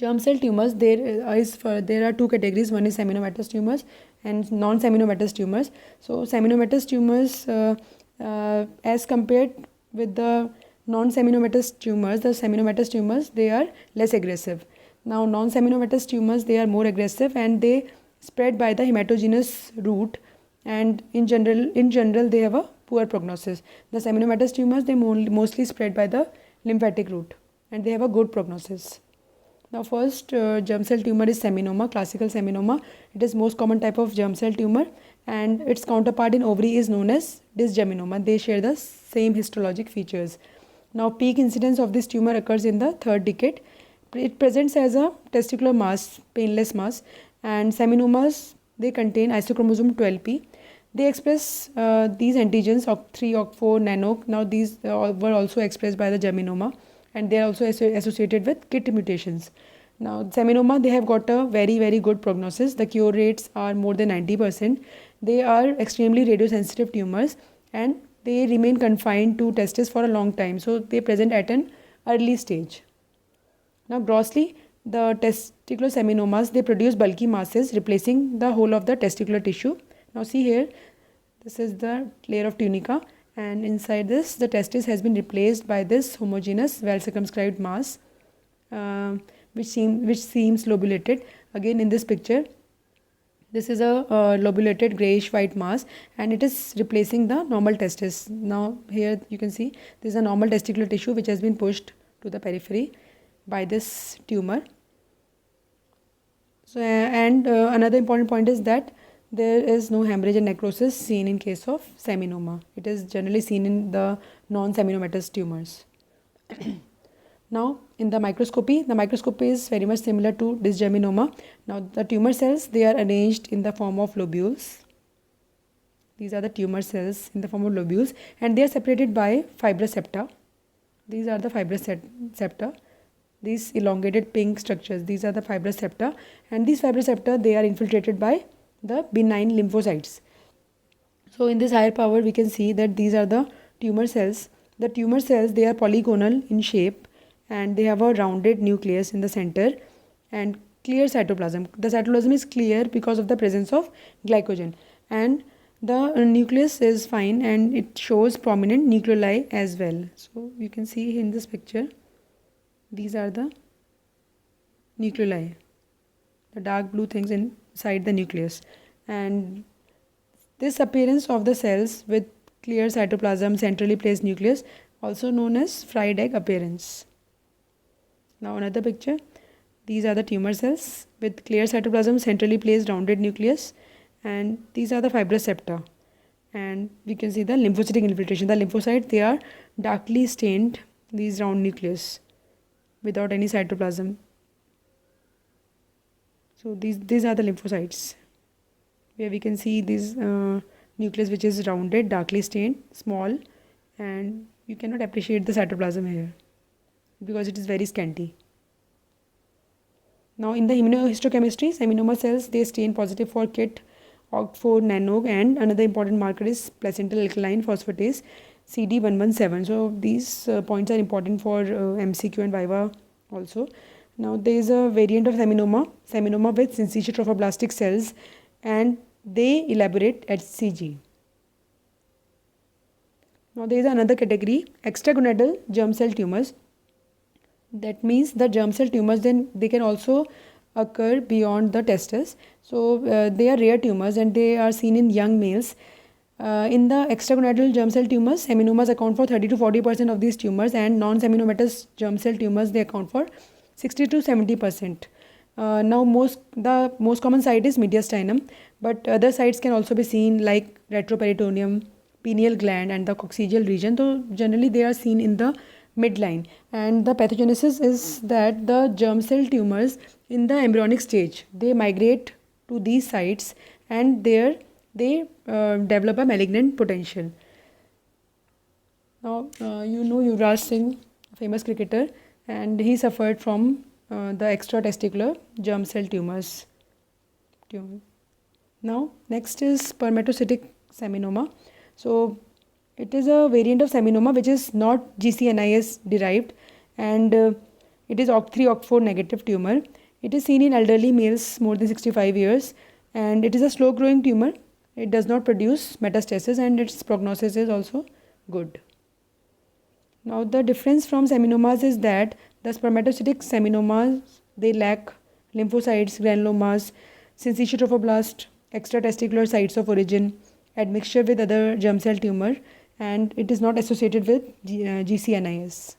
Germ cell tumors, there are two categories. One is seminomatous tumors and non-seminomatous tumors. So seminomatous tumors, as compared with the non-seminomatous tumors, the seminomatous tumors, they are less aggressive. Now non-seminomatous tumors, they are more aggressive and they spread by the hematogenous route, and in general they have a poor prognosis. The seminomatous tumors, they mostly spread by the lymphatic route and they have a good prognosis. Now first germ cell tumor is seminoma, classical seminoma. It is most common type of germ cell tumor, and its counterpart in ovary is known as dysgeminoma. They share the same histologic features. Now peak incidence of this tumor occurs in the third decade. It presents as a testicular mass, painless mass, and seminomas, they contain isochromosome 12p. They express these antigens OCT3, OCT4, NANOC. Now these were also expressed by the geminoma, and they are also associated with KIT mutations. Now seminoma, they have got a very good prognosis. The cure rates are more than 90%. They are extremely radiosensitive tumors and they remain confined to testis for a long time. So they present at an early stage. Now grossly, the testicular seminomas, they produce bulky masses replacing the whole of the testicular tissue. Now see here, this is the layer of tunica, and inside this the testis has been replaced by this homogeneous well circumscribed mass, which seems lobulated. Again in this picture, this is a lobulated grayish white mass and it is replacing the normal testis. Now here you can see this is a normal testicular tissue which has been pushed to the periphery by this tumor. So another important point is that there is no hemorrhage and necrosis seen in case of seminoma. It is generally seen in the non-seminomatous tumors. Now in the microscopy is very much similar to dysgeminoma. Now the tumor cells, they are arranged in the form of lobules. These are the tumor cells in the form of lobules, and they are separated by fibrous septa. These are the fibrous septa. These elongated pink structures, these are the fibrous septa, and these fibrous septa, they are infiltrated by the benign lymphocytes. So in this higher power, we can see that these are the tumor cells. The tumor cells, they are polygonal in shape and they have a rounded nucleus in the center and clear cytoplasm. The cytoplasm is clear because of the presence of glycogen, and the nucleus is fine and it shows prominent nucleoli as well. So you can see in this picture, these are the nucleoli, the dark blue things inside the nucleus, and this appearance of the cells with clear cytoplasm, centrally placed nucleus, also known as fried egg appearance. Now another picture, these are the tumor cells with clear cytoplasm, centrally placed rounded nucleus, and these are the fibrous septa, and we can see the lymphocytic infiltration. The lymphocytes, they are darkly stained, these round nucleus without any cytoplasm. So these are the lymphocytes, where we can see this nucleus which is rounded, darkly stained, small, and you cannot appreciate the cytoplasm here because it is very scanty. Now in the immunohistochemistry, seminoma cells, they stain positive for KIT, OCT4, NANOC, and another important marker is placental alkaline phosphatase, CD117. So these points are important for MCQ and Viva also. Now there is a variant of seminoma with syncytial trophoblastic cells, and they elaborate HCG. Now there is another category, extragonadal germ cell tumors. That means the germ cell tumors, then they can also occur beyond the testis. So they are rare tumors and they are seen in young males. In the extragonadal germ cell tumors, seminomas account for 30 to 40% of these tumors, and non-seminomatous germ cell tumors, they account for 60 to 70%. Now the most common site is mediastinum, but other sites can also be seen like retroperitoneum, pineal gland, and the coccygeal region. So generally they are seen in the midline, and the pathogenesis is that the germ cell tumors in the embryonic stage, they migrate to these sites and there they develop a malignant potential. Now you know Yuvraj Singh, famous cricketer, and he suffered from the extratesticular germ cell tumors. Now next is spermatocytic seminoma. So it is a variant of seminoma which is not GCNIS derived, and It is OCT3, OCT4 negative tumor. It is seen in elderly males more than 65 years, and it is a slow growing tumor. It does not produce metastasis, and its prognosis is also good. Now the difference from seminomas is that the spermatocytic seminomas, they lack lymphocytes, granulomas, syncytial trophoblast, extratesticular sites of origin, admixture with other germ cell tumor, and it is not associated with GCNIS.